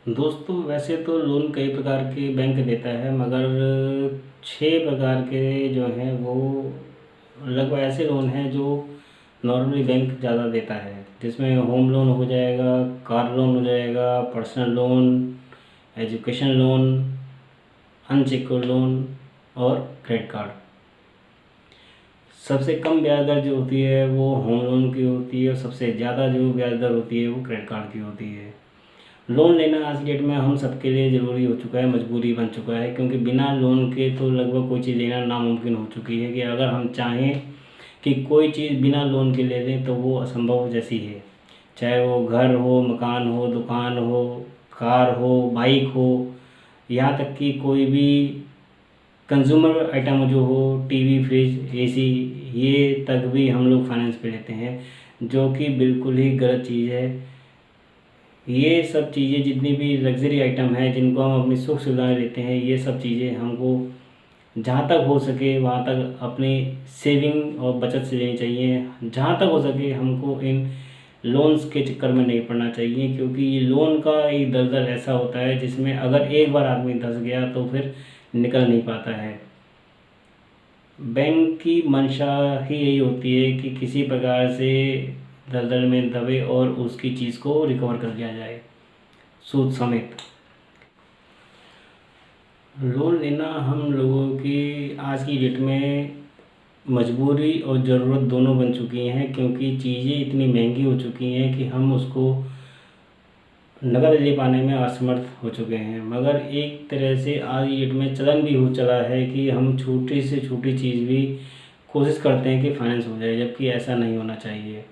दोस्तों वैसे तो लोन कई प्रकार के बैंक देता है, मगर 6 प्रकार के जो हैं वो लगभग ऐसे लोन हैं जो नॉर्मली बैंक ज़्यादा देता है, जिसमें होम लोन हो जाएगा, कार लोन हो जाएगा, personal loan, education loan, unsecured loan और क्रेडिट कार्ड। सबसे कम ब्याज दर जो होती है वो होम लोन की होती है, और सबसे ज़्यादा जो ब्याज दर होती है वो क्रेडिट कार्ड की होती है। लोन लेना आज की डेट में हम सबके लिए ज़रूरी हो चुका है, मजबूरी बन चुका है, क्योंकि बिना लोन के तो लगभग कोई चीज़ लेना नामुमकिन हो चुकी है। कि अगर हम चाहें कि कोई चीज़ बिना लोन के ले लें तो वो असंभव जैसी है। चाहे वो घर हो, मकान हो, दुकान हो, कार हो, बाइक हो, यहाँ तक कि कोई भी कंज्यूमर आइटम जो हो, टीवी, फ्रिज, एसी, ये तक भी हम लोग फाइनेंस पे लेते हैं, जो कि बिल्कुल ही गलत चीज़ है। ये सब चीज़ें जितनी भी लग्ज़री आइटम हैं जिनको हम अपनी सुख सुविधाएँ लेते हैं, ये सब चीज़ें हमको जहाँ तक हो सके वहाँ तक अपनी सेविंग और बचत से लेनी चाहिए। जहाँ तक हो सके हमको इन लोन्स के चक्कर में नहीं पड़ना चाहिए, क्योंकि ये लोन का एक दलदल ऐसा होता है जिसमें अगर एक बार आदमी धंस गया तो फिर निकल नहीं पाता है। बैंक की मंशा ही यही होती है कि किसी प्रकार से दलदल में दबे और उसकी चीज़ को रिकवर कर लिया जाए, सूद समेत। लोन लेना हम लोगों की आज की डेट में मजबूरी और ज़रूरत दोनों बन चुकी हैं, क्योंकि चीज़ें इतनी महंगी हो चुकी हैं कि हम उसको नकद ले पाने में असमर्थ हो चुके हैं। मगर एक तरह से आज की डेट में चलन भी हो चला है कि हम छोटी से छोटी चीज़ भी कोशिश करते हैं कि फाइनेंस हो जाए, जबकि ऐसा नहीं होना चाहिए।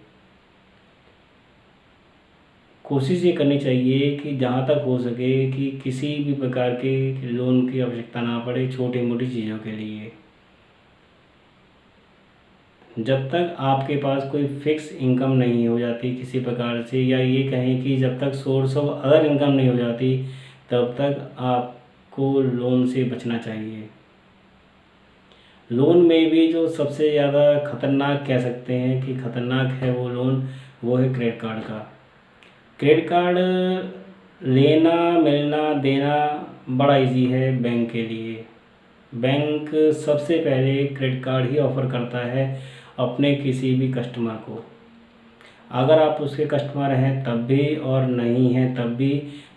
कोशिश ये करनी चाहिए कि जहाँ तक हो सके कि किसी भी प्रकार के लोन की आवश्यकता ना पड़े छोटी मोटी चीज़ों के लिए। जब तक आपके पास कोई फिक्स इनकम नहीं हो जाती किसी प्रकार से, या ये कहें कि जब तक सोर्स ऑफ अदर इनकम नहीं हो जाती, तब तक आपको लोन से बचना चाहिए। लोन में भी जो सबसे ज़्यादा खतरनाक कह सकते हैं कि खतरनाक है वो लोन, वो है क्रेडिट कार्ड का। क्रेडिट कार्ड लेना, मिलना, देना बड़ा इजी है बैंक के लिए। बैंक सबसे पहले क्रेडिट कार्ड ही ऑफ़र करता है अपने किसी भी कस्टमर को। अगर आप उसके कस्टमर हैं तब भी और नहीं हैं तब भी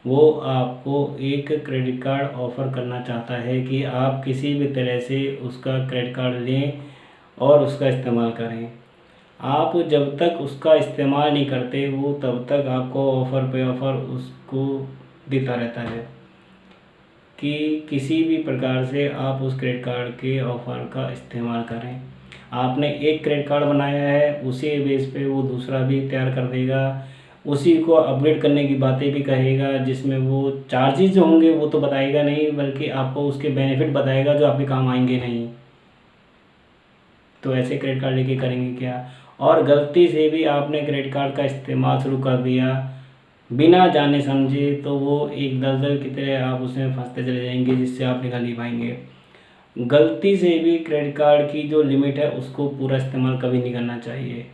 वो आपको एक क्रेडिट कार्ड ऑफ़र करना चाहता है कि आप किसी भी तरह से उसका क्रेडिट कार्ड लें और उसका इस्तेमाल करें। आप जब तक उसका इस्तेमाल नहीं करते वो तब तक आपको ऑफ़र पे ऑफ़र उसको देता रहता है कि किसी भी प्रकार से आप उस क्रेडिट कार्ड के ऑफ़र का इस्तेमाल करें। आपने एक क्रेडिट कार्ड बनाया है, उसी बेस पे वो दूसरा भी तैयार कर देगा, उसी को अपग्रेड करने की बातें भी कहेगा, जिसमें वो चार्जेस जो होंगे वो तो बताएगा नहीं, बल्कि आपको उसके बेनिफिट बताएगा जो आपके काम आएंगे नहीं। तो ऐसे क्रेडिट कार्ड लेके करेंगे क्या। और गलती से भी आपने क्रेडिट कार्ड का इस्तेमाल शुरू कर दिया बिना जाने समझे, तो वो एक दलदल की तरह आप उसमें फंसते चले जाएंगे, जिससे आप निकल नहीं पाएंगे। गलती से भी क्रेडिट कार्ड की जो लिमिट है उसको पूरा इस्तेमाल कभी नहीं करना चाहिए।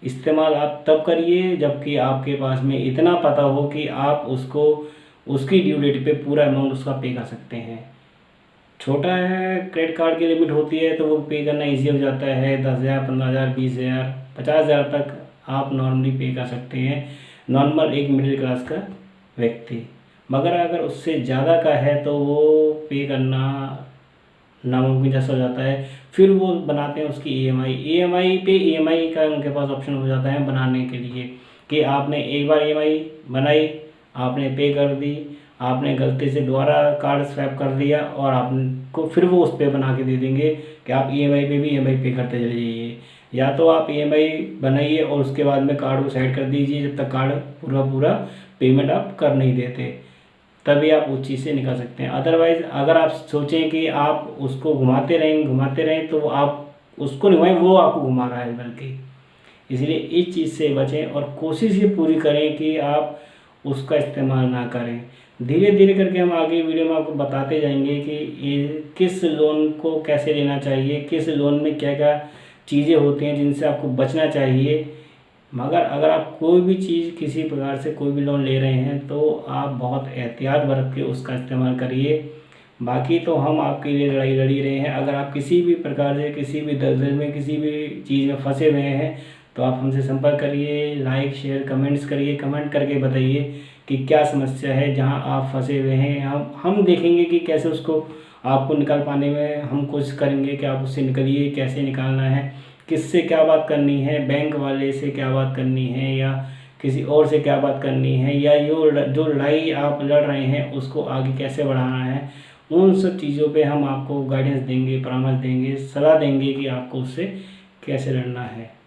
इस्तेमाल आप तब करिए जबकि आपके पास में इतना पता हो कि आप उसको उसकी ड्यू डेट पे पूरा अमाउंट उसका पे कर सकते हैं। छोटा है क्रेडिट कार्ड की लिमिट होती है तो वो पे करना ईजी हो जाता है। 10,000, 15,000, 20,000, 50,000 तक आप नॉर्मली पे कर सकते हैं, नॉर्मल एक मिडिल क्लास का व्यक्ति। मगर अगर उससे ज़्यादा का है तो वो पे करना नामुमकिन जैसा हो जाता है। फिर वो बनाते हैं उसकी ईएमआई, ईएमआई का उनके पास ऑप्शन हो जाता है बनाने के लिए कि आपने एक बार ईएमआई बनाई, आपने पे कर दी, आपने गलती से दोबारा कार्ड स्वैप कर दिया और आपको फिर वो उस पर बना के दे देंगे कि आप ईएमआई पे भी ईएमआई पे करते चले जाइए। या तो आप ईएमआई बनाइए और उसके बाद में कार्ड को साइड कर दीजिए जब तक कार्ड पूरा पूरा पेमेंट आप कर नहीं देते, तभी आप उस चीज़ से निकल सकते हैं। अदरवाइज़ अगर आप सोचें कि आप उसको घुमाते रहें तो आप उसको नहीं घुमाएं, वो आपको घुमा रहा है बल्कि। इसलिए इस चीज़ से बचें और कोशिश ये पूरी करें कि आप उसका इस्तेमाल ना करें। धीरे धीरे करके हम आगे वीडियो में आपको बताते जाएंगे कि ये किस लोन को कैसे लेना चाहिए, किस लोन में क्या क्या चीज़ें होती हैं जिनसे आपको बचना चाहिए। मगर अगर आप कोई भी चीज़ किसी प्रकार से कोई भी लोन ले रहे हैं तो आप बहुत एहतियात बरत के उसका इस्तेमाल करिए। बाकी तो हम आपके लिए लड़ाई लड़ी रहे हैं। अगर आप किसी भी प्रकार से किसी भी दलदल में किसी भी चीज़ में फंसे हुए हैं तो आप हमसे संपर्क करिए, लाइक शेयर कमेंट्स करिए, कमेंट करके बताइए कि क्या समस्या है जहां आप फंसे हुए हैं। हम देखेंगे कि कैसे उसको आपको निकाल पाने में हम कोशिश करेंगे कि आप उससे निकलिए। कैसे निकालना है, किससे क्या बात करनी है, बैंक वाले से क्या बात करनी है या किसी और से क्या बात करनी है, या जो लड़ाई आप लड़ रहे हैं उसको आगे कैसे बढ़ाना है, उन सब चीज़ों पे हम आपको गाइडेंस देंगे, परामर्श देंगे, सलाह देंगे कि आपको उससे कैसे लड़ना है।